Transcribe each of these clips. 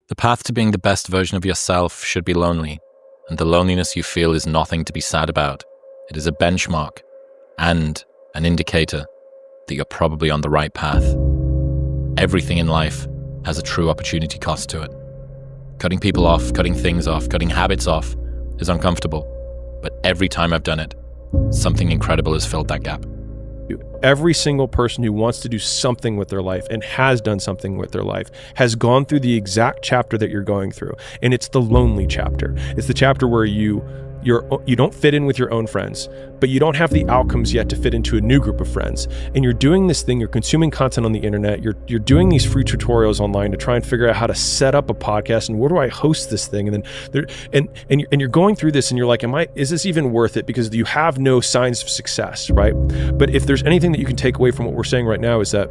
The path to being the best version of yourself should be lonely, and the loneliness you feel is nothing to be sad about. It is a benchmark and an indicator that you're probably on the right path. Everything in life has a true opportunity cost to it. Cutting people off, cutting things off, cutting habits off is uncomfortable, but every time I've done it, something incredible has filled that gap. Every single person who wants to do something with their life and has done something with their life has gone through the exact chapter that you're going through. And it's the lonely chapter. It's the chapter where you don't fit in with your own friends, but you don't have the outcomes yet to fit into a new group of friends. And you're doing this thing, you're consuming content on the internet, you're doing these free tutorials online to try and figure out how to set up a podcast and where do I host this thing? And then you're going through this and you're like, is this even worth it? Because you have no signs of success, right? But if there's anything that you can take away from what we're saying right now is that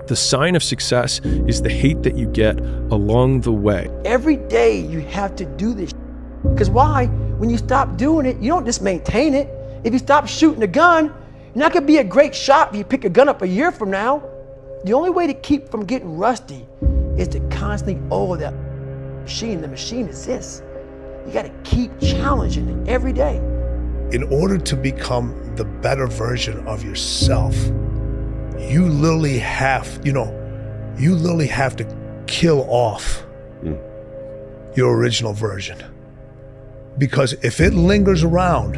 the sign of success is the hate that you get along the way. Every day you have to do this. Because why? When you stop doing it, you don't just maintain it. If you stop shooting a gun, you're not gonna be a great shot if you pick a gun up a year from now. The only way to keep from getting rusty is to constantly oil that machine. The machine is this. You gotta keep challenging it every day. In order to become the better version of yourself, you literally have to kill off your original version. Because if it lingers around,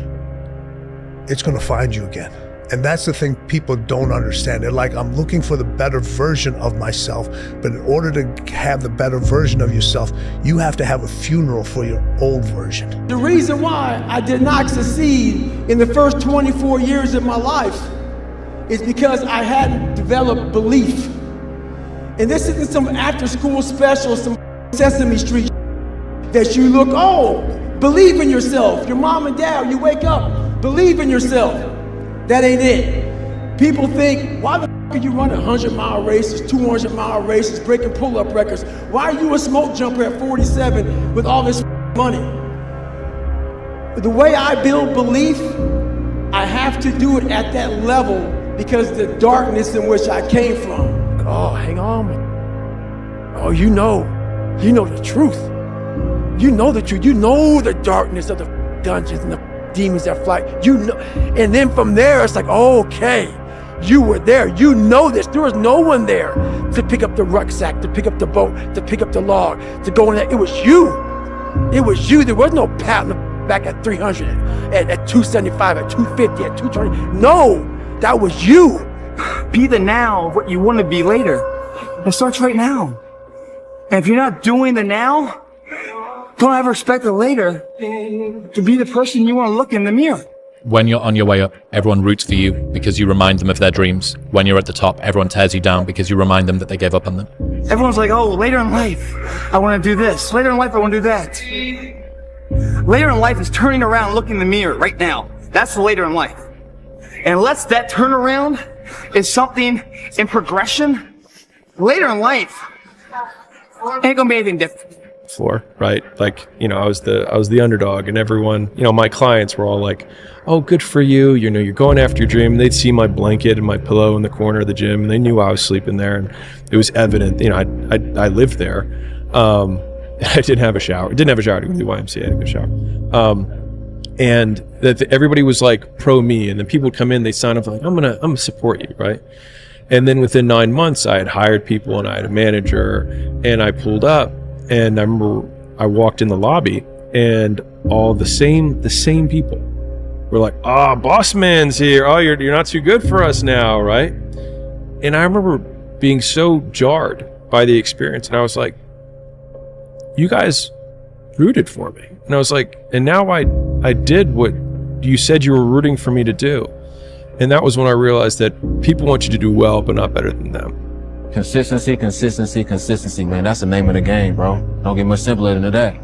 it's gonna find you again. And that's the thing people don't understand. They're like, I'm looking for the better version of myself, but in order to have the better version of yourself, you have to have a funeral for your old version. The reason why I did not succeed in the first 24 years of my life is because I hadn't developed belief. And this isn't some after-school special, some Sesame Street that you look, believe in yourself. Your mom and dad, you wake up, believe in yourself. That ain't it. People think, why the f are you running 100-mile races, 200-mile races, breaking pull-up records? Why are you a smoke jumper at 47 with all this money? The way I build belief, I have to do it at that level because of the darkness in which I came from. Oh, hang on. Oh, you know the truth. You know the truth. You know the darkness of the dungeons and the demons that fly. You know, and then from there, it's like, okay, you were there. You know this. There was no one there to pick up the rucksack, to pick up the boat, to pick up the log, to go in there. It was you. It was you. There was no pat on the back at 300, at 275, at 250, at 220. No, that was you. Be the now of what you want to be later. It starts right now. And if you're not doing the now, don't ever expect the later to be the person you want to look in the mirror. When you're on your way up, everyone roots for you because you remind them of their dreams. When you're at the top, everyone tears you down because you remind them that they gave up on them. Everyone's like, later in life, I want to do this. Later in life, I want to do that. Later in life is turning around, looking in the mirror right now. That's the later in life. And unless that turnaround is something in progression, later in life ain't gonna be anything different. Floor, right? Like, I was the underdog, and everyone, my clients were all like, oh, good for you. You're going after your dream. And they'd see my blanket and my pillow in the corner of the gym, and they knew I was sleeping there, and it was evident. I lived there. I didn't have a shower. I didn't have a shower to go to the YMCA. I had to go shower. And that everybody was like pro me, and then people would come in, they sign up like, I'm gonna support you, right? And then within 9 months, I had hired people and I had a manager, and I pulled up. And I remember I walked in the lobby, and all the same people were like, boss man's here. Oh, you're not too good for us now, right? And I remember being so jarred by the experience. And I was like, you guys rooted for me. And I was like, and now I did what you said you were rooting for me to do. And that was when I realized that people want you to do well, but not better than them. Consistency, man. That's the name of the game, bro. Don't get much simpler than that.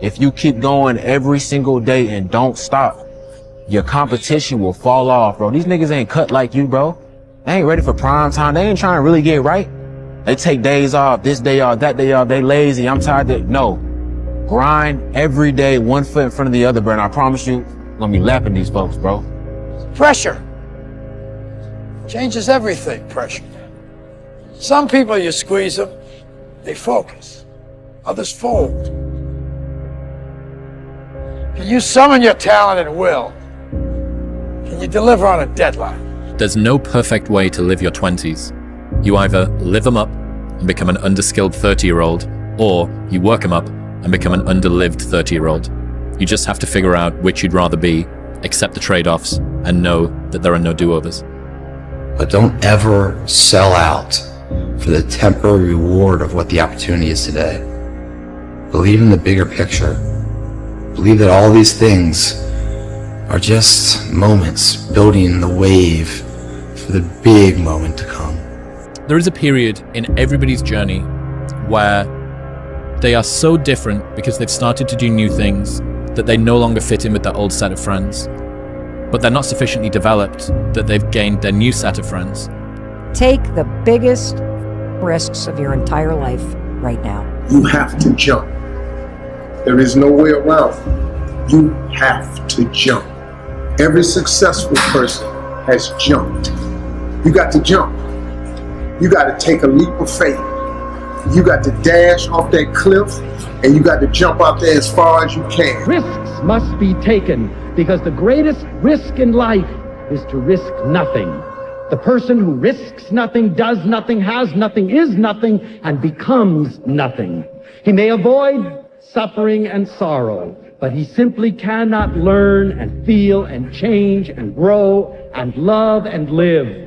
If you keep going every single day and don't stop, your competition will fall off, bro. These niggas ain't cut like you, bro. They ain't ready for prime time. They ain't trying to really get right. They take days off, this day off, that day off. They lazy. I'm tired. No. Grind every day, one foot in front of the other, bro. And I promise you, I'm gonna be lapping these folks, bro. Pressure changes everything, pressure. Some people, you squeeze them, they focus. others fold. Can you summon your talent at will? Can you deliver on a deadline? There's no perfect way to live your 20s. You either live them up and become an underskilled 30-year-old, or you work them up and become an underlived 30-year-old. You just have to figure out which you'd rather be, accept the trade-offs, and know that there are no do-overs. But don't ever sell out for the temporary reward of what the opportunity is today. Believe in the bigger picture. Believe that all these things are just moments building the wave for the big moment to come. There is a period in everybody's journey where they are so different because they've started to do new things that they no longer fit in with their old set of friends. But they're not sufficiently developed that they've gained their new set of friends. Take the biggest risks of your entire life right now. You have to jump. There is no way around it. You have to jump. Every successful person has jumped. You got to jump. You got to take a leap of faith. You got to dash off that cliff, and you got to jump out there as far as you can. Risks must be taken, because the greatest risk in life is to risk nothing. The person who risks nothing, does nothing, has nothing, is nothing, and becomes nothing. He may avoid suffering and sorrow, but he simply cannot learn and feel and change and grow and love and live.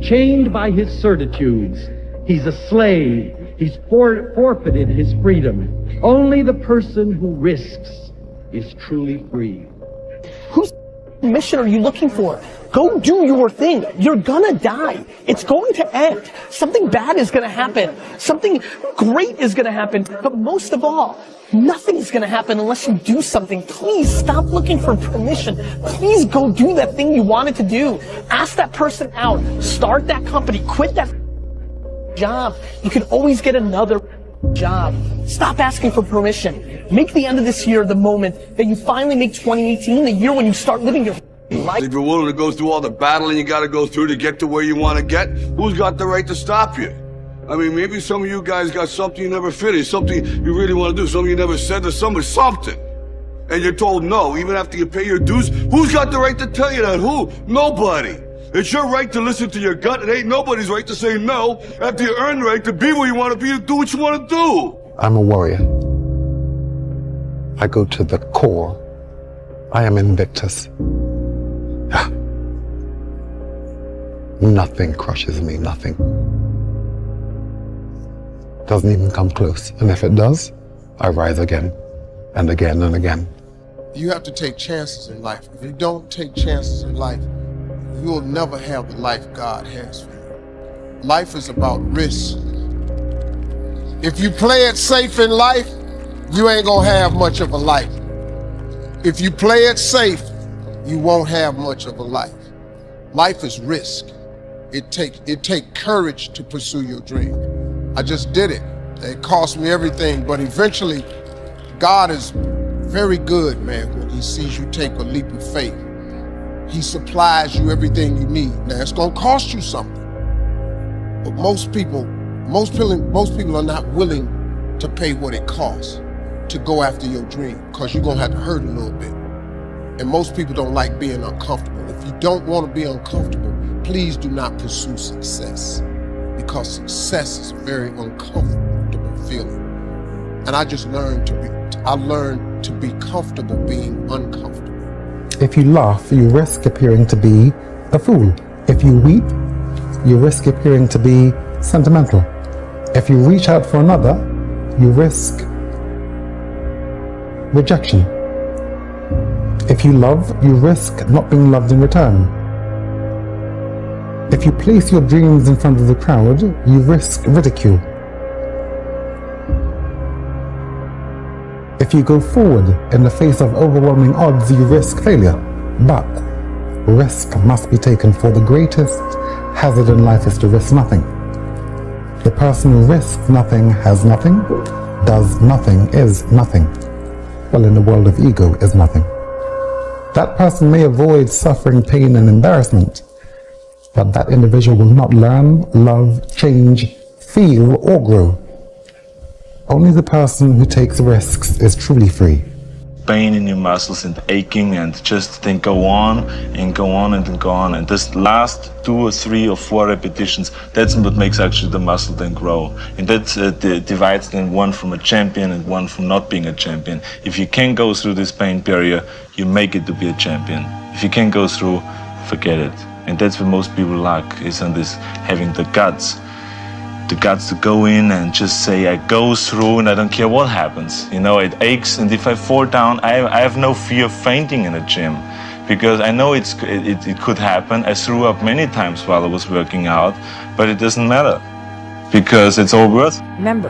Chained by his certitudes, he's a slave. He's forfeited his freedom. Only the person who risks is truly free. Whose mission are you looking for? Go do your thing. You're gonna die. It's going to end. Something bad is gonna happen. Something great is gonna happen. But most of all, nothing is gonna happen unless you do something. Please stop looking for permission. Please go do that thing you wanted to do. Ask that person out. Start that company. Quit that job. You can always get another job. Stop asking for permission. Make the end of this year the moment that you finally make 2018 the year when you start living your life. If you're willing to go through all the battling you got to go through to get to where you want to get, who's got the right to stop you? I mean, maybe some of you guys got something you never finished, something you really want to do, something you never said to somebody, something. And you're told no, even after you pay your dues. Who's got the right to tell you that? Who? Nobody. It's your right to listen to your gut. It ain't nobody's right to say no after you earn the right to be where you want to be and do what you want to do. I'm a warrior. I go to the core. I am Invictus. Nothing crushes me, nothing. Doesn't even come close. And if it does, I rise again and again and again. You have to take chances in life. If you don't take chances in life, you will never have the life God has for you. Life is about risk. If you play it safe in life, you ain't gonna have much of a life. If you play it safe, you won't have much of a life. Life is risk. It take courage to pursue your dream. I just did it. It cost me everything, but eventually, God is very good, man, when he sees you take a leap of faith. He supplies you everything you need. Now, it's gonna cost you something. But most people are not willing to pay what it costs to go after your dream, because you're gonna have to hurt a little bit. And most people don't like being uncomfortable. If you don't want to be uncomfortable, please do not pursue success, because success is a very uncomfortable feeling. And I just learned to be comfortable being uncomfortable. If you laugh, you risk appearing to be a fool. If you weep, you risk appearing to be sentimental. If you reach out for another, you risk rejection. If you love, you risk not being loved in return. If you place your dreams in front of the crowd, you risk ridicule. If you go forward in the face of overwhelming odds, you risk failure. But risk must be taken, for the greatest hazard in life is to risk nothing. The person who risks nothing has nothing, does nothing is nothing. Well, in the world of ego is nothing. That person may avoid suffering, pain, and embarrassment, but that individual will not learn, love, change, feel, or grow. Only the person who takes risks is truly free. Pain in your muscles and aching, and just then go on and go on and then go on. And this last 2 or 3 or 4 repetitions, that's what makes actually the muscle then grow. And that divides then one from a champion and one from not being a champion. If you can go through this pain barrier, you make it to be a champion. If you can't go through, forget it. And that's what most people lack, is on this, having the guts to go in and just say, I go through and I don't care what happens. You know, it aches, and if I fall down, I have no fear of fainting in a gym, because I know it could happen. I threw up many times while I was working out, but it doesn't matter, because it's all worth it. Remember,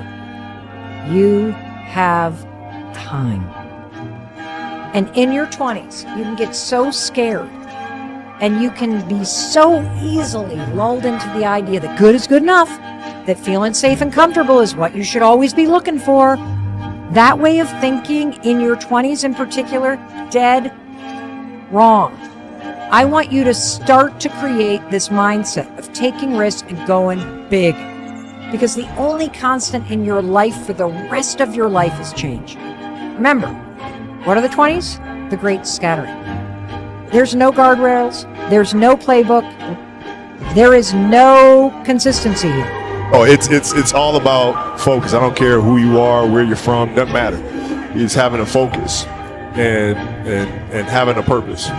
you have time. And in your 20s, you can get so scared, and you can be so easily lulled into the idea that good is good enough, that feeling safe and comfortable is what you should always be looking for. That way of thinking in your 20s in particular, dead wrong. I want you to start to create this mindset of taking risks and going big. Because the only constant in your life for the rest of your life is change. Remember, what are the 20s? The great scattering. There's no guardrails. There's no playbook. There is no consistency here. Oh, it's all about focus. I don't care who you are, where you're from, doesn't matter. It's having a focus and having a purpose.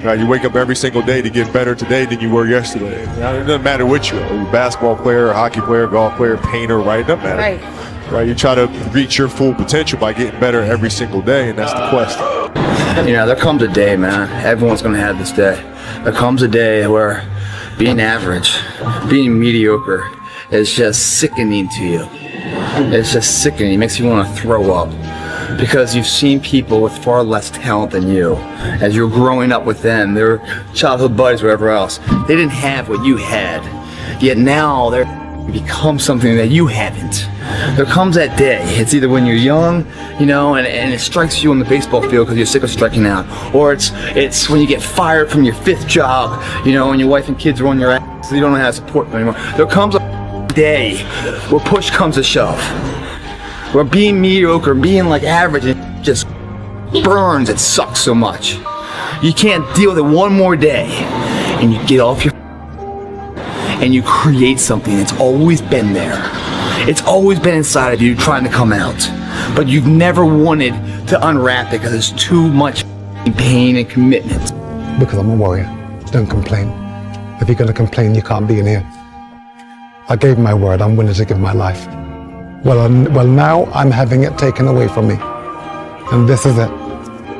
Right? You wake up every single day to get better today than you were yesterday. Now, it doesn't matter what you are. You're a basketball player, a hockey player, golf player, painter, right? It doesn't matter. Right? You try to reach your full potential by getting better every single day, and that's the quest. You know, there comes a day, man. Everyone's going to have this day. There comes a day where being average, being mediocre, is just sickening to you. It's just sickening. It makes you want to throw up. Because you've seen people with far less talent than you. As you're growing up with them, their childhood buddies, whatever else, they didn't have what you had. Yet now they're become something that you haven't. There comes that day. It's either when you're young, you know, and it strikes you on the baseball field because you're sick of striking out, or it's when you get fired from your 5th job, you know, and your wife and kids are on your ass, so you don't know how to support them anymore. There comes a day where push comes to shove, where being mediocre, being like average, it just burns. It sucks so much. You can't deal with it one more day, and you get off your and you create something that's always been there. It's always been inside of you trying to come out, but you've never wanted to unwrap it because it's too much pain and commitment. Because I'm a warrior. Don't complain. If you're going to complain, you can't be in here. I gave my word. I'm willing to give my life. Well, now I'm having it taken away from me. And this is it.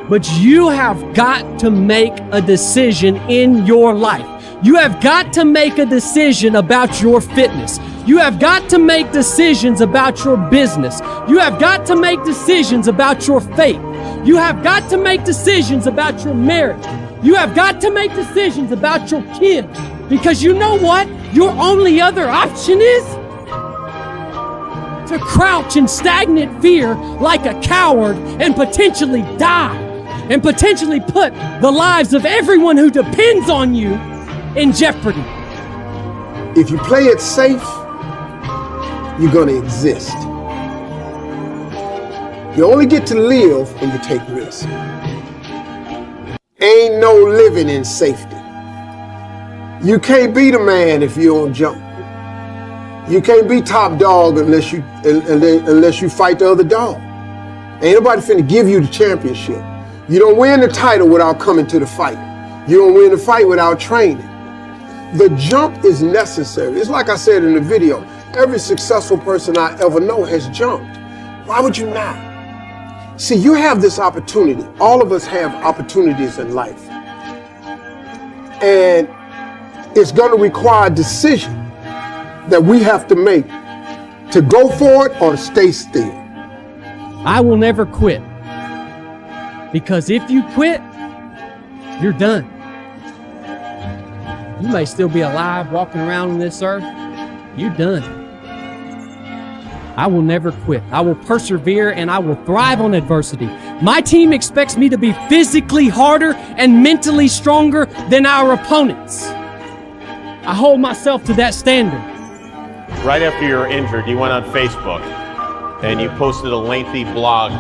But you have got to make a decision in your life. You have got to make a decision about your fitness. You have got to make decisions about your business. You have got to make decisions about your faith. You have got to make decisions about your marriage. You have got to make decisions about your kids. Because you know what? Your only other option is to crouch in stagnant fear like a coward and potentially die. And potentially put the lives of everyone who depends on you in jeopardy. If you play it safe, you're gonna exist. You only get to live when you take risks. Ain't no living in safety. You can't be the man if you don't jump. You can't be top dog unless you fight the other dog. Ain't nobody finna give you the championship. You don't win the title without coming to the fight. You don't win the fight without training. The jump is necessary. It's like I said in the video, every successful person I ever know has jumped. Why would you not? See, you have this opportunity. All of us have opportunities in life. And it's going to require a decision that we have to make to go for it or to stay still. I will never quit. Because if you quit, you're done. You may still be alive walking around on this earth. You're done. I will never quit. I will persevere and I will thrive on adversity. My team expects me to be physically harder and mentally stronger than our opponents. I hold myself to that standard. Right after you were injured, you went on Facebook and you posted a lengthy blog.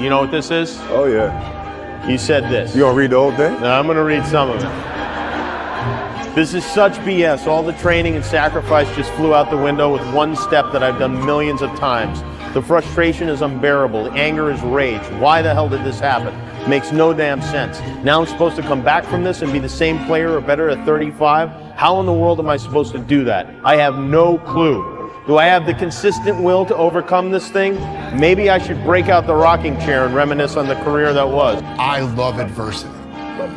You know what this is? Oh, yeah. You said this. You gonna read the whole thing? No, I'm gonna read some of it. This is such BS. All the training and sacrifice just flew out the window with one step that I've done millions of times. The frustration is unbearable. The anger is rage. Why the hell did this happen? Makes no damn sense. Now I'm supposed to come back from this and be the same player or better at 35? How in the world am I supposed to do that? I have no clue. Do I have the consistent will to overcome this thing? Maybe I should break out the rocking chair and reminisce on the career that was. I love adversity.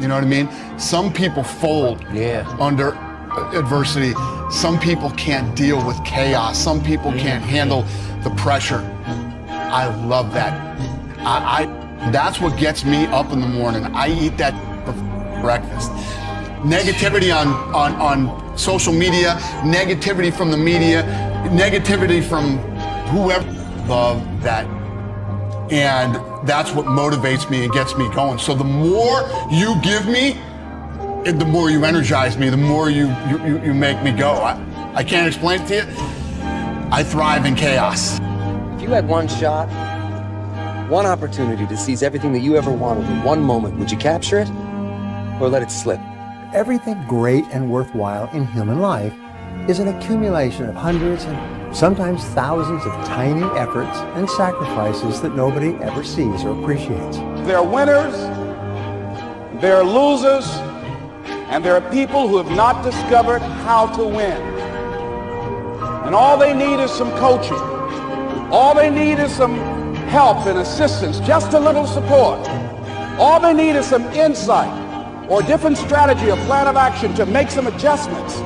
You know what I mean? Some people fold under adversity. Some people can't deal with chaos. Some people can't handle the pressure. I love that. That's what gets me up in the morning. I eat that for breakfast. Negativity on social media, negativity from the media, negativity from whoever. Love that. And that's what motivates me and gets me going. So the more you give me, the more you energize me, the more you make me go. I can't explain it to you. I thrive in chaos. If you had one shot, one opportunity to seize everything that you ever wanted in one moment, would you capture it or let it slip? Everything great and worthwhile in human life is an accumulation of hundreds and sometimes thousands of tiny efforts and sacrifices that nobody ever sees or appreciates. There are winners, there are losers, and there are people who have not discovered how to win. And all they need is some coaching. All they need is some help and assistance, just a little support. All they need is some insight or different strategy or plan of action to make some adjustments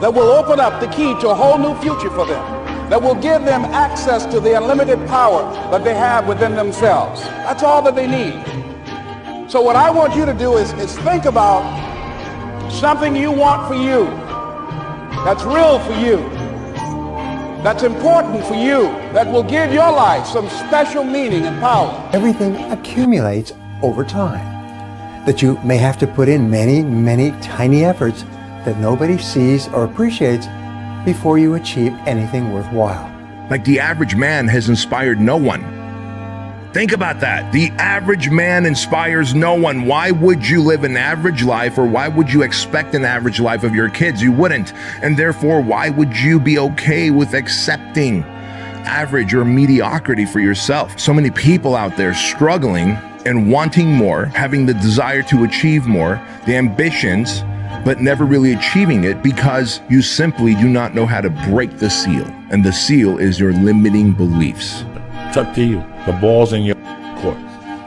that will open up the key to a whole new future for them, that will give them access to the unlimited power that they have within themselves. That's all that they need. So what I want you to do is think about something you want for you, that's real for you, that's important for you, that will give your life some special meaning and power. Everything accumulates over time, that you may have to put in many, many tiny efforts that nobody sees or appreciates before you achieve anything worthwhile. Like the average man has inspired no one. Think about that. The average man inspires no one. Why would you live an average life, or why would you expect an average life of your kids? You wouldn't. And therefore, why would you be okay with accepting average or mediocrity for yourself? So many people out there struggling and wanting more, having the desire to achieve more, the ambitions, but never really achieving it because you simply do not know how to break the seal. And the seal is your limiting beliefs. It's up to you. The ball's in your court.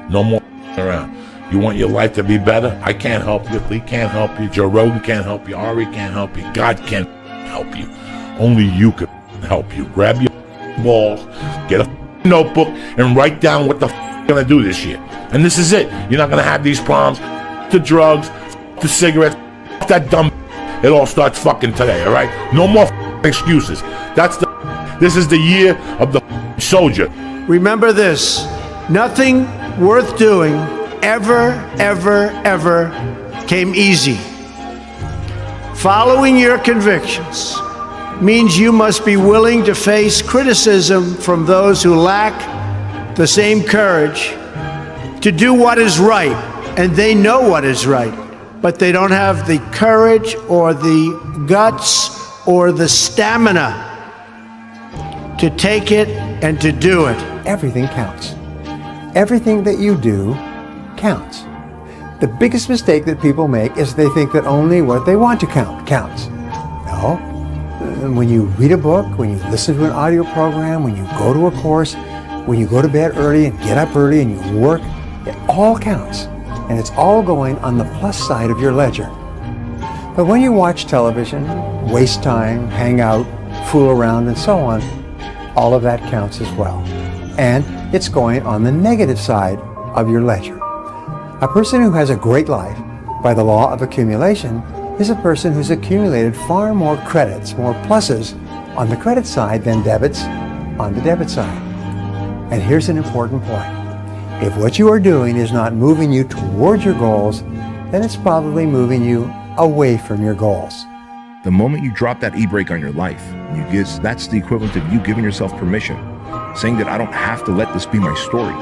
No more around. You want your life to be better? I can't help you. Lee can't help you. Joe Rogan can't help you. Ari can't help you. God can't help you. Only you can help you. Grab your balls, get a notebook, and write down what the you're gonna do this year. And this is it. You're not gonna have these problems. The drugs, the cigarettes, that dumb. It all starts fucking today, all right? No more excuses. This is the year of the soldier. Remember this, nothing worth doing ever came easy. Following your convictions means you must be willing to face criticism from those who lack the same courage to do what is right, and they know what is right, but they don't have the courage or the guts or the stamina to take it and to do it. Everything counts. Everything that you do counts. The biggest mistake that people make is they think that only what they want to count counts. No. When you read a book, when you listen to an audio program, when you go to a course, when you go to bed early and get up early and you work, it all counts. And it's all going on the plus side of your ledger. But when you watch television, waste time, hang out, fool around, and so on, all of that counts as well. And it's going on the negative side of your ledger. A person who has a great life by the law of accumulation is a person who's accumulated far more credits, more pluses on the credit side than debits on the debit side. And here's an important point. If what you are doing is not moving you towards your goals, then it's probably moving you away from your goals. The moment you drop that e-brake on your life, that's the equivalent of you giving yourself permission saying that I don't have to let this be my story.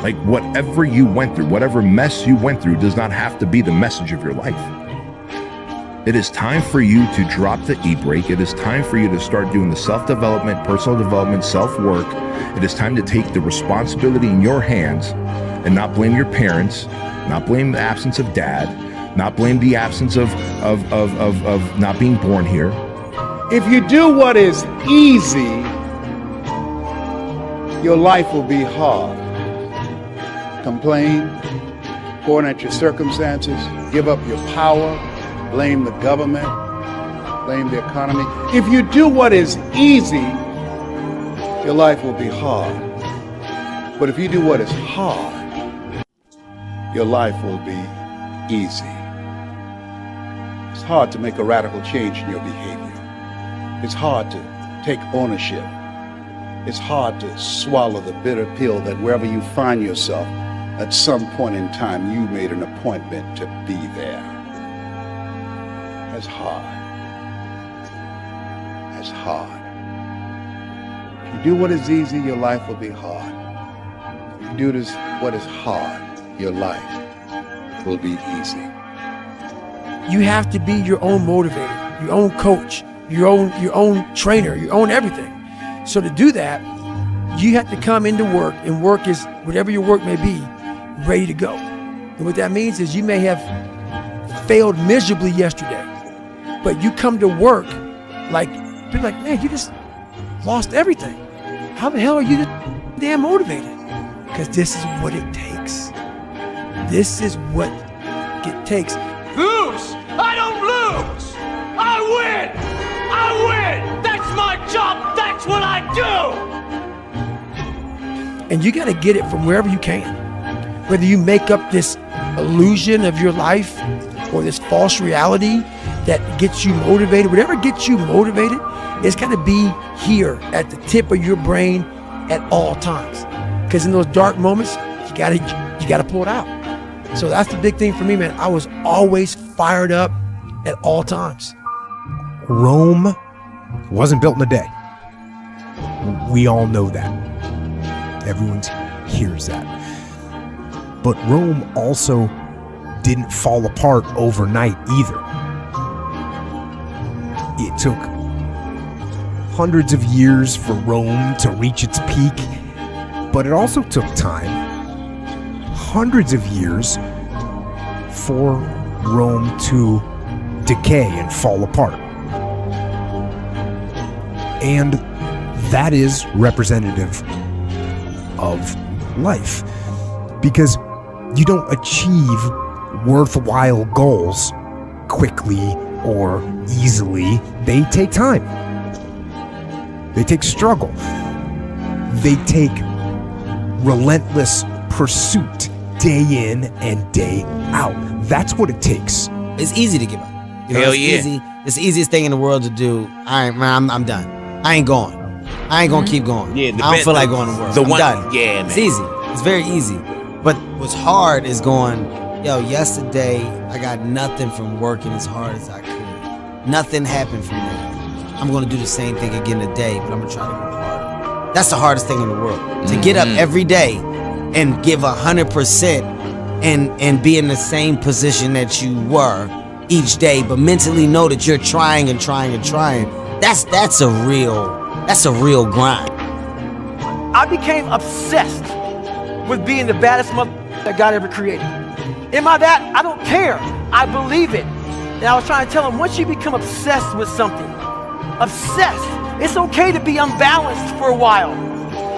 Like, whatever you went through, whatever mess you went through does not have to be the message of your life. It is time for you to drop the e-brake. It is time for you to start doing the self-development, personal development, self-work. It is time to take the responsibility in your hands and not blame your parents, not blame the absence of dad, not blame the absence of not being born here. If you do what is easy, your life will be hard. Complain, point at your circumstances, give up your power, blame the government, blame the economy. If you do what is easy, your life will be hard. But if you do what is hard, your life will be easy. It's hard to make a radical change in your behavior. It's hard to take ownership. It's hard to swallow the bitter pill that wherever you find yourself, at some point in time, you made an appointment to be there. That's hard. That's hard. If you do what is easy, your life will be hard. If you do what is hard, your life will be easy. You have to be your own motivator, your own coach, your own trainer, your own everything. So to do that, you have to come into work, and work is whatever your work may be, ready to go. And what that means is you may have failed miserably yesterday, but you come to work like, people are like, man, you just lost everything. How the hell are you this damn motivated? Because this is what it takes. This is what it takes. Lose! I don't lose! I win! I win! That's my job! That's what I do! And you got to get it from wherever you can. Whether you make up this illusion of your life or this false reality that gets you motivated, whatever gets you motivated, it's got to be here at the tip of your brain at all times. Because in those dark moments, you gotta pull it out. So that's the big thing for me, man. I was always fired up at all times. Rome wasn't built in a day. We all know that. Everyone hears that. But Rome also didn't fall apart overnight either. It took hundreds of years for Rome to reach its peak, but it also took time, hundreds of years, for Rome to decay and fall apart. And that is representative of life, because you don't achieve worthwhile goals quickly or easily. They take time. They take struggle. They take relentless pursuit day in and day out. That's what it takes. It's easy to give up. Hell yeah. Easy. It's the easiest thing in the world to do. I'm done. I ain't going. I ain't gonna keep going. Yeah, I don't feel like going to work. I'm done. Yeah, man. It's easy. It's very easy. But what's hard is going, yesterday I got nothing from working as hard as I could. Nothing happened from that. I'm gonna do the same thing again today, but I'm gonna try to go harder. That's the hardest thing in the world. To get up every day and give 100% and be in the same position that you were each day, but mentally know that you're trying and trying and trying. That's a real grind. I became obsessed with being the baddest mother that God ever created. Am I that? I don't care. I believe it. And I was trying to tell him, once you become obsessed with something, it's okay to be unbalanced for a while.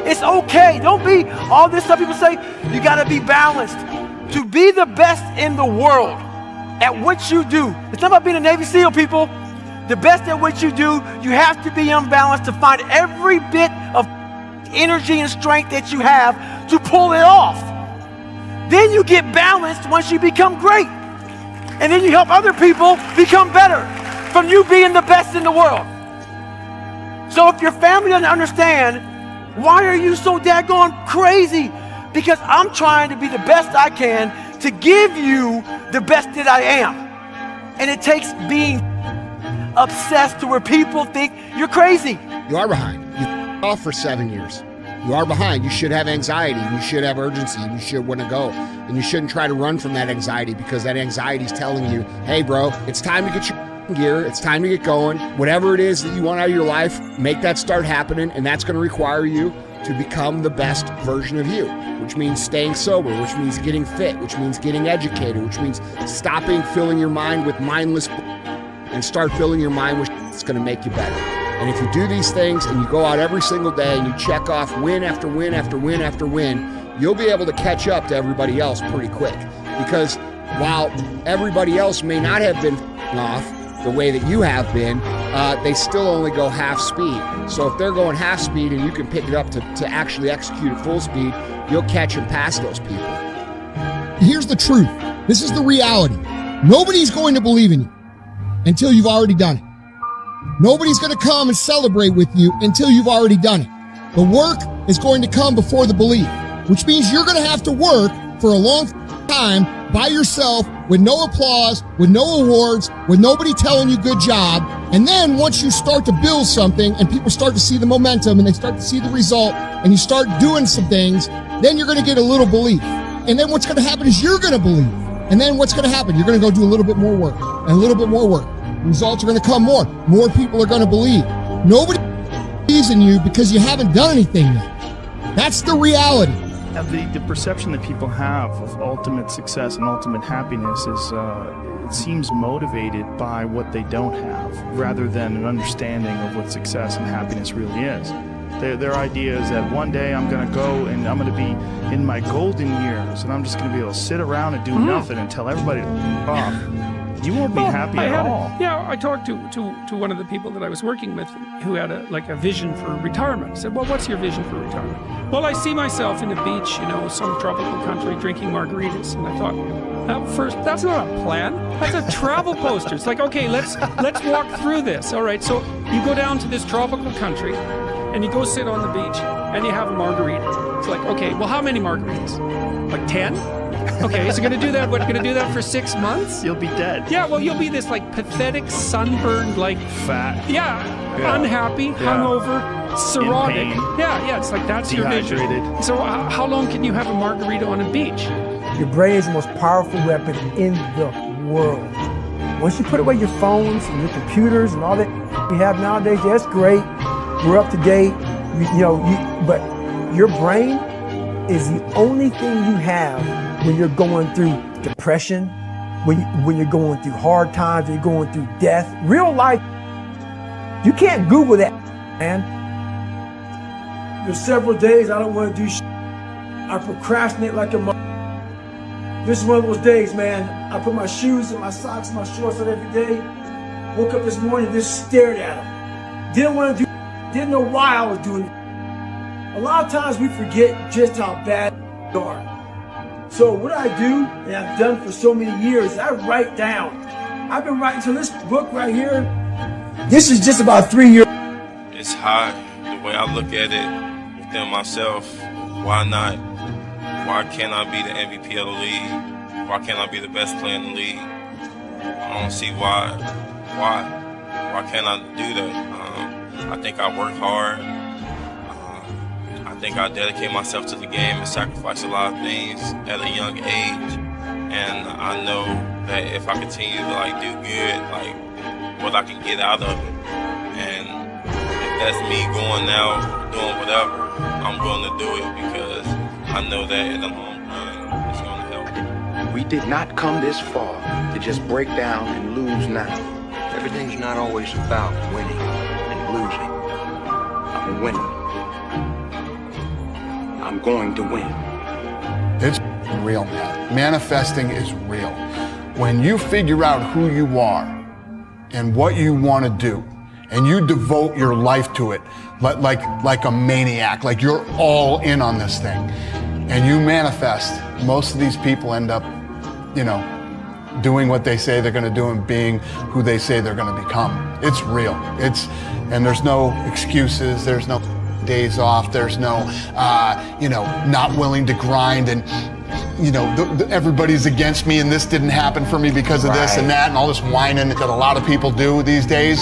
It's okay. Don't be all this stuff people say, you gotta be balanced. To be the best in the world at what you do, it's not about being a Navy SEAL, people. The best at what you do, you have to be unbalanced to find every bit of energy and strength that you have to pull it off. Then you get balanced once you become great. And then you help other people become better from you being the best in the world. So if your family doesn't understand, why are you so daggone crazy? Because I'm trying to be the best I can to give you the best that I am. And it takes being obsessed to where people think you're crazy. You are behind. off for 7 years. You are behind. You should have anxiety. You should have urgency. You should want to go. And you shouldn't try to run from that anxiety, because that anxiety is telling you, hey, bro, it's time to get your gear. It's time to get going. Whatever it is that you want out of your life, make that start happening. And that's going to require you to become the best version of you, which means staying sober, which means getting fit, which means getting educated, which means stopping filling your mind with mindless and start filling your mind with that's going to make you better. And if you do these things and you go out every single day and you check off win after win after win after win, you'll be able to catch up to everybody else pretty quick. Because while everybody else may not have been off the way that you have been, they still only go half speed. So if they're going half speed and you can pick it up to actually execute at full speed, you'll catch and pass those people. Here's the truth. This is the reality. Nobody's going to believe in you until you've already done it. Nobody's going to come and celebrate with you until you've already done it. The work is going to come before the belief, which means you're going to have to work for a long time by yourself with no applause, with no awards, with nobody telling you good job. And then once you start to build something and people start to see the momentum and they start to see the result and you start doing some things, then you're going to get a little belief. And then what's going to happen is you're going to believe. And then what's going to happen? You're going to go do a little bit more work and a little bit more work. Results are going to come more. More people are going to believe. Nobody believes in you because you haven't done anything yet. That's the reality. The perception that people have of ultimate success and ultimate happiness is, it seems motivated by what they don't have, rather than an understanding of what success and happiness really is. Their idea is that one day I'm going to go and I'm going to be in my golden years and I'm just going to be able to sit around and do nothing and tell everybody to off. You won't be happy at all. I talked to one of the people that I was working with who had a vision for retirement. I said, well, what's your vision for retirement? Well, I see myself in the beach, some tropical country drinking margaritas. And I thought, first, that's not a plan. That's a travel poster. It's like, okay, let's walk through this. All right, so you go down to this tropical country and you go sit on the beach and you have a margarita. It's like, okay, well, how many margaritas? Like 10? Okay, so going to do that. What, going to do that for 6 months? You'll be dead. Yeah, well, you'll be this pathetic, sunburned, fat. Yeah, unhappy, hungover, cirrhotic. Yeah, it's like that's your vision. So how long can you have a margarita on a beach? Your brain is the most powerful weapon in the world. Once you put away your phones and your computers and all that we have nowadays, that's great. We're up to date, but your brain is the only thing you have when you're going through depression, when you're going through hard times, when you're going through death. Real life, you can't Google that, man. There's several days I don't want to do shit. I procrastinate like a mother. This is one of those days, man. I put my shoes and my socks and my shorts on every day. Woke up this morning, just stared at them. Didn't want to do, didn't know why I was doing it. A lot of times we forget just how bad we are. So what I do, and I've done for so many years, I write down. I've been writing, so this book right here, this is just about 3 years. It's hard, the way I look at it within myself. Why not? Why can't I be the MVP of the league? Why can't I be the best player in the league? I don't see why. Why can't I do that? I think I work hard. I think I dedicate myself to the game and sacrifice a lot of things at a young age. And I know that if I continue to do good, what I can get out of it. And if that's me going out, doing whatever, I'm going to do it because I know that in the long run, it's going to help. We did not come this far to just break down and lose now. Everything's not always about winning and losing. I'm a winner. I'm going to win. It's real, man. Manifesting is real. When you figure out who you are and what you want to do, and you devote your life to it like a maniac, like you're all in on this thing, and you manifest, most of these people end up, doing what they say they're going to do and being who they say they're going to become. It's real. And there's no excuses. There's no days off. There's no, not willing to grind and, everybody's against me and this didn't happen for me because of this and that and all this whining that a lot of people do these days.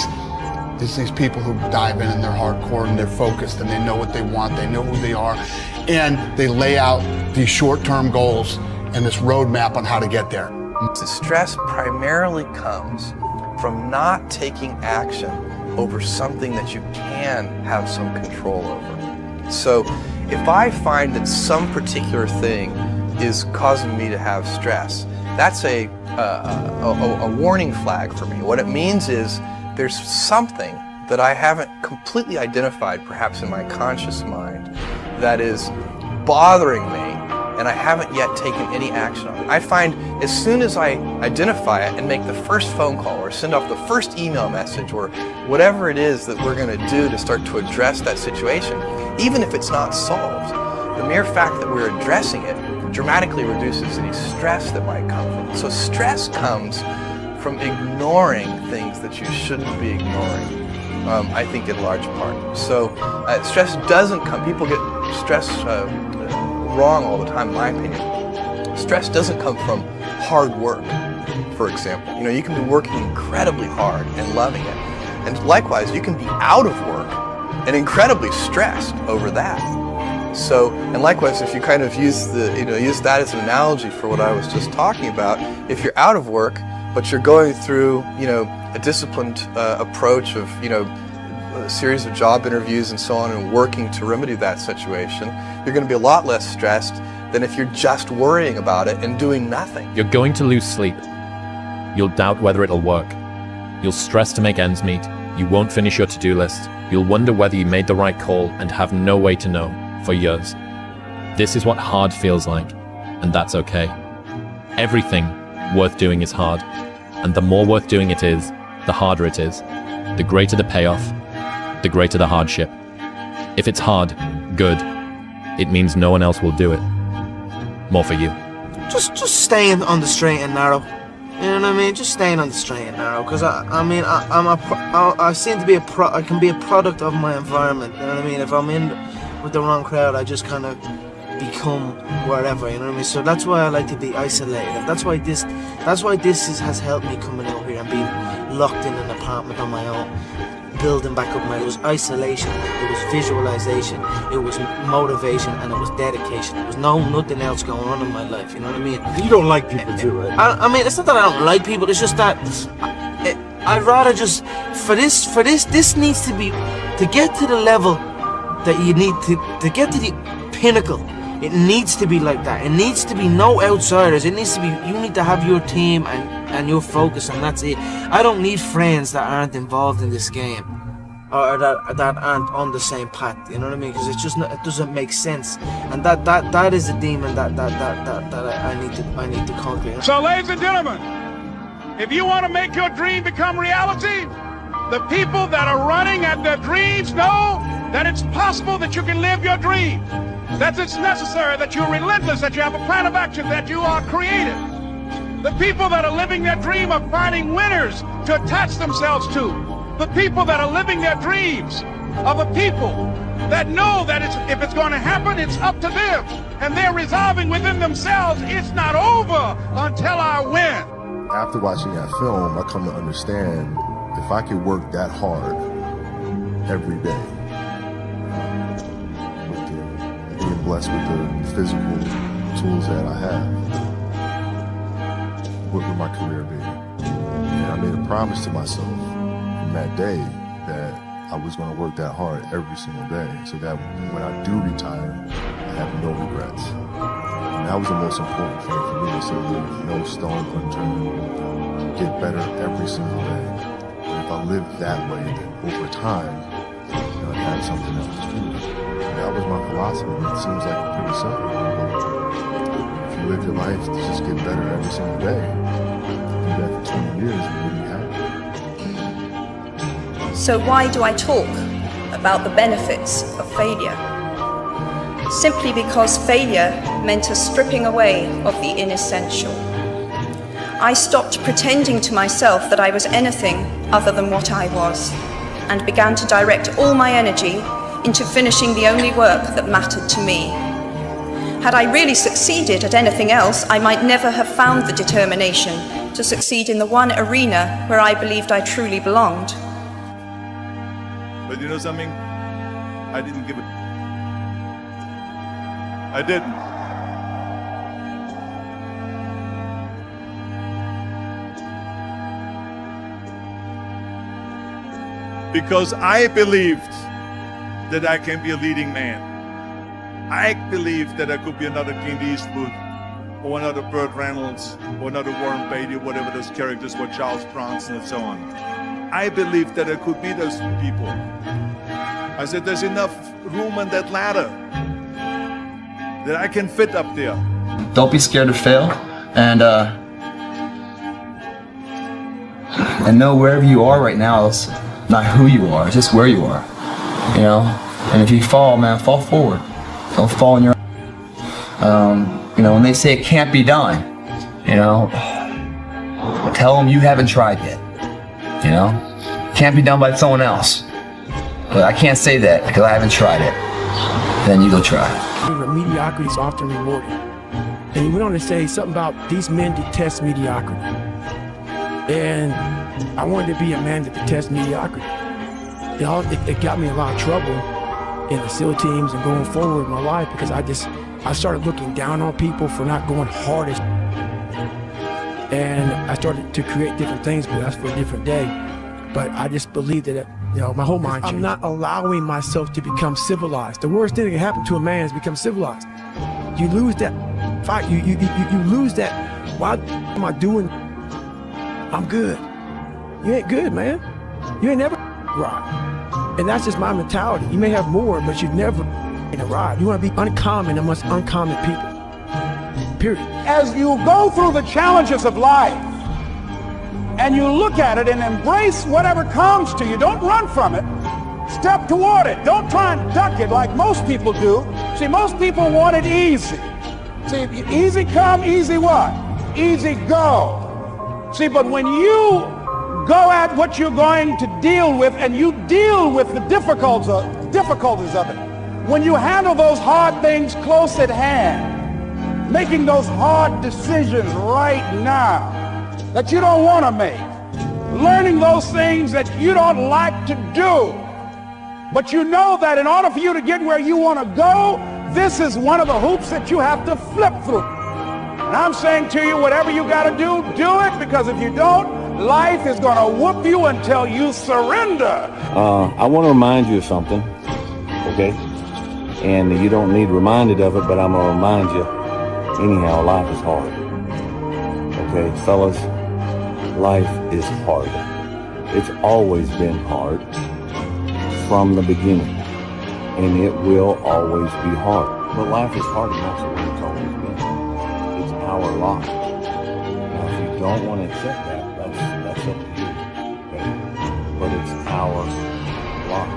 It's these people who dive in and they're hardcore and they're focused and they know what they want, they know who they are, and they lay out these short-term goals and this roadmap on how to get there. The stress primarily comes from not taking action over something that you can have some control over. So if I find that some particular thing is causing me to have stress, that's a warning flag for me. What it means is there's something that I haven't completely identified, perhaps in my conscious mind, that is bothering me, and I haven't yet taken any action on it. I find as soon as I identify it and make the first phone call or send off the first email message or whatever it is that we're going to do to start to address that situation, even if it's not solved, the mere fact that we're addressing it dramatically reduces any stress that might come from it. So stress comes from ignoring things that you shouldn't be ignoring, I think in large part. So stress doesn't come, people get stress wrong all the time, in my opinion. Stress doesn't come from hard work, for example. You know, you can be working incredibly hard and loving it. And likewise, you can be out of work and incredibly stressed over that. So, and likewise, if you kind of use use that as an analogy for what I was just talking about, if you're out of work, but you're going through, a disciplined approach of, a series of job interviews and so on and working to remedy that situation, you're going to be a lot less stressed than if you're just worrying about it and doing nothing. You're going to lose sleep. You'll doubt whether it'll work. You'll stress to make ends meet. You won't finish your to-do list. You'll wonder whether you made the right call and have no way to know for years. This is what hard feels like, and that's okay. Everything worth doing is hard, and the more worth doing it is, the harder it is. The greater the payoff, the greater the hardship. If it's hard, good. It means no one else will do it. More for you. Just staying on the straight and narrow. You know what I mean? Just staying on the straight and narrow. Because I seem to be I can be a product of my environment. You know what I mean? If I'm in with the wrong crowd, I just kind of become wherever. You know what I mean? So that's why I like to be isolated. And that's why this has helped me coming out here and being locked in an apartment on my own. Building back up it was isolation, it was visualization, it was motivation, and it was dedication. There was nothing else going on in my life, you know what I mean? You don't like people too, right? I mean, it's not that I don't like people, it's just that I'd rather just, this needs to be, to get to the level that you need to get to the pinnacle, it needs to be like that. It needs to be no outsiders, it needs to be, you need to have your team and your focus, and that's it. I don't need friends that aren't involved in this game or that aren't on the same path, you know what I mean? Because it's just not, it doesn't make sense, and that is a demon that I need to conquer. So, ladies and gentlemen, if you want to make your dream become reality, the people that are running at their dreams know that it's possible that you can live your dream, that it's necessary, that you're relentless, that you have a plan of action, that you are creative. The people that are living their dream are finding winners to attach themselves to. The people that are living their dreams are the people that know that if it's going to happen, it's up to them. And they're resolving within themselves, it's not over until I win. After watching that film, I come to understand if I could work that hard every day, being blessed with the physical tools that I have, what would my career be? And I made a promise to myself from that day that I was going to work that hard every single day so that when I do retire, I have no regrets. And that was the most important thing for me, so leave no stone unturned, get better every single day. And if I live that way, then over time, I'd have something else to do. That was my philosophy. It seems like pretty simple, but if you live your life to just get better every single day, do that for 20 years, you'll be happy. So why do I talk about the benefits of failure? Simply because failure meant a stripping away of the inessential. I stopped pretending to myself that I was anything other than what I was, and began to direct all my energy into finishing the only work that mattered to me. Had I really succeeded at anything else, I might never have found the determination to succeed in the one arena where I believed I truly belonged. But you know something? I didn't give it. I didn't. Because I believed that I can be a leading man. I believed that I could be another Clint Eastwood, or another Burt Reynolds, or another Warren Beatty, or whatever those characters were, Charles Bronson and so on. I believed that I could be those people. I said, there's enough room on that ladder that I can fit up there. Don't be scared to fail, and know wherever you are right now, it's not who you are, it's just where you are, you know? And if you fall, man, fall forward. Don't fall in your, you know, when they say it can't be done, you know, tell them you haven't tried yet, you know? Can't be done by someone else. But I can't say that because I haven't tried it. Then you go try. Mediocrity is often rewarded. And he went on to say something about these men detest mediocrity. And I wanted to be a man that detests mediocrity. It got me in a lot of trouble in the SEAL teams and going forward in my life because I started looking down on people for not going hard as. And I started to create different things, but that's for a different day. But I just believe that, you know, my whole mind changed. I'm not allowing myself to become civilized. The worst thing that can happen to a man is become civilized. You lose that fight. You lose that. Why am I doing? I'm good. You ain't good, man. You ain't never right. And that's just my mentality. You may have more, but you've never in a ride. You want to be uncommon amongst uncommon people. Period. As you go through the challenges of life, and you look at it and embrace whatever comes to you, don't run from it. Step toward it. Don't try and duck it like most people do. See, most people want it easy. See, easy come, easy what? Easy go. See, but when you go at what you're going to deal with and you deal with the difficulties of it, when you handle those hard things close at hand, making those hard decisions right now that you don't want to make, learning those things that you don't like to do, but you know that in order for you to get where you want to go, this is one of the hoops that you have to flip through. And I'm saying to you, whatever you got to do it, because if you don't, life is going to whoop you until you surrender. I want to remind you of something, okay? And you don't need reminded of it, but I'm going to remind you. Anyhow, life is hard. Okay, fellas, life is hard. It's always been hard from the beginning, and it will always be hard. But life is hard, and that's the way it's always been. It's our lot. Now, if you don't want to accept that, that's up to you. Okay? But it's our lot.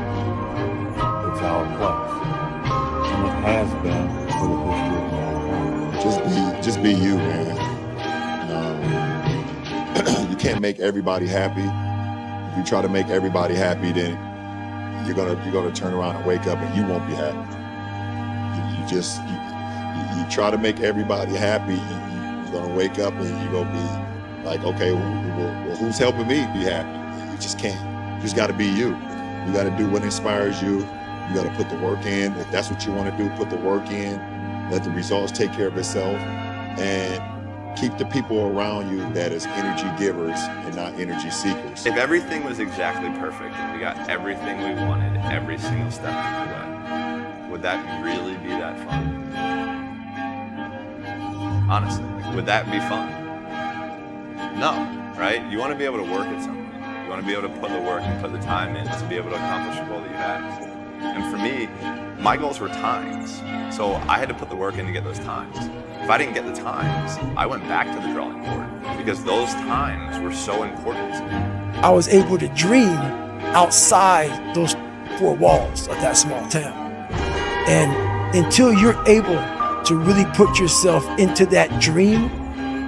It's our place, and it has been for the history of mankind. Just be you, man. You can't make everybody happy. If you try to make everybody happy, then you're gonna turn around and wake up and you won't be happy. You try to make everybody happy, you're gonna wake up and you're gonna be like, okay, well, who's helping me be happy? You just can't. You just gotta be you. You gotta do what inspires you. You gotta put the work in. If that's what you want to do, put the work in. Let the results take care of itself, and keep the people around you that is energy givers and not energy seekers. If everything was exactly perfect and we got everything we wanted every single step of the way, would that really be that fun? Honestly, would that be fun? No, right? You want to be able to work at something. You want to be able to put the work and put the time in to be able to accomplish the goal that you have. And for me, my goals were times. So I had to put the work in to get those times. If I didn't get the times, I went back to the drawing board because those times were so important to me. I was able to dream outside those four walls of that small town. And until you're able to really put yourself into that dream,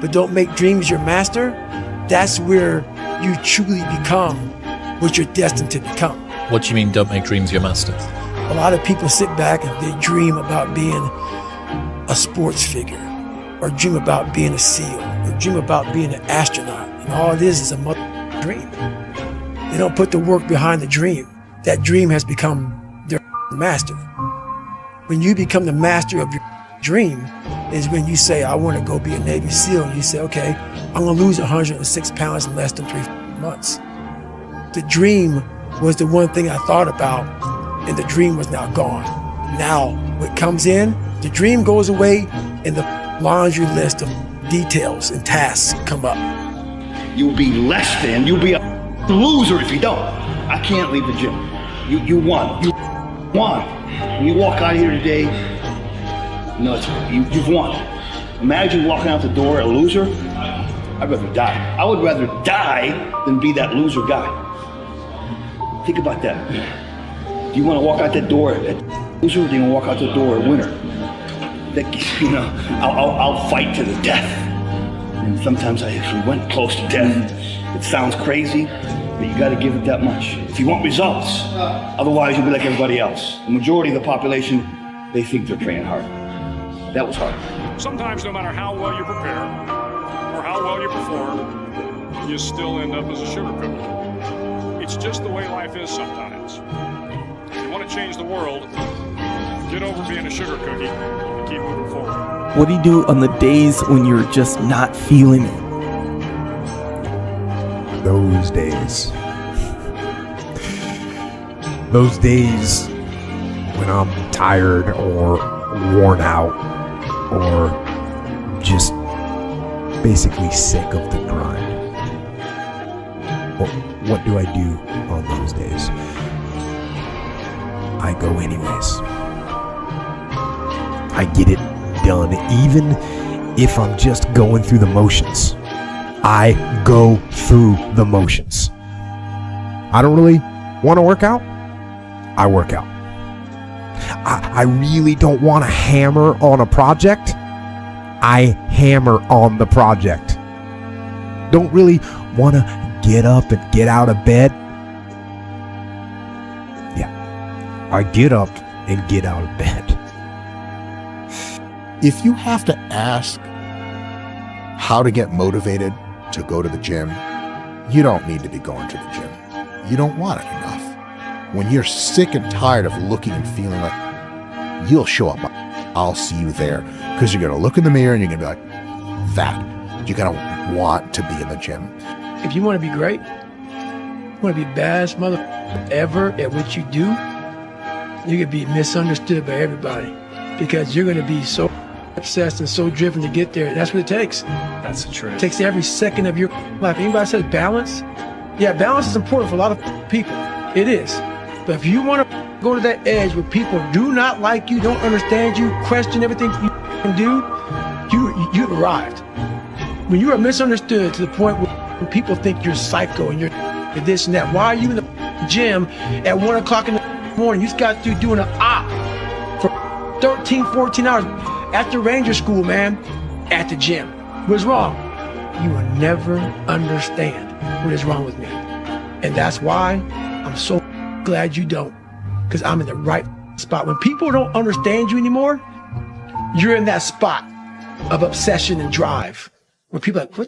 but don't make dreams your master, that's where you truly become what you're destined to become. What do you mean, don't make dreams your master? A lot of people sit back and they dream about being a sports figure, or dream about being a SEAL, or dream about being an astronaut. And all it is a dream. They don't put the work behind the dream. that dream has become their master. When you become the master of your dream is when you say, I want to go be a Navy SEAL. And you say, okay, I'm going to lose 106 pounds in less than 3 months. The dream was the one thing I thought about, and the dream was now gone. Now, what comes in, the dream goes away, and the laundry list of details and tasks come up. You'll be less than, you'll be a loser if you don't. I can't leave the gym. You won. You won. When you walk out of here today, you've won. Imagine walking out the door a loser. I'd rather die. I would rather die than be that loser guy. Think about that. Do you want to walk out that door a loser, or do you want to walk out the door a winner? I'll fight to the death. And sometimes I actually went close to death. It sounds crazy, but you got to give it that much if you want results. Otherwise, you'll be like everybody else. The majority of the population, they think they're praying hard. That was hard. Sometimes, no matter how well you prepare or how well you perform, you still end up as a sugar cookie. It's just the way life is sometimes. If you want to change the world, get over being a sugar cookie and keep moving forward. What do you do on the days when you're just not feeling it? Those days. Those days when I'm tired or worn out or just basically sick of the grind. What do I do on those days? I go anyways. I get it done, even if I'm just going through the motions. I go through the motions. I don't really want to work out. I work out. I really don't want to hammer on a project. I hammer on the project. Don't really want to get up and get out of bed. Yeah, I get up and get out of bed. If you have to ask how to get motivated to go to the gym, you don't need to be going to the gym. You don't want it enough. When you're sick and tired of looking and feeling like, you'll show up. I'll see you there. Because you're going to look in the mirror and you're going to be like, that. You're going to want to be in the gym. If you want to be great, you want to be best mother ever at what you do, you're going to be misunderstood by everybody. Because you're going to be so obsessed and so driven to get there. That's what it takes. That's the truth. It takes every second of your life. Anybody says balance? Yeah, balance is important for a lot of people. It is. But if you want to go to that edge where people do not like you, don't understand you, question everything you can do, you've arrived. When you are misunderstood to the point where people think you're psycho and you're this and that, why are you in the gym at 1 o'clock in the morning? You just got through doing an op for 13, 14 hours after Ranger School, man, at the gym. What's wrong? You will never understand what is wrong with me. And that's why I'm so glad you don't, because I'm in the right spot. When people don't understand you anymore, you're in that spot of obsession and drive. When people are like, what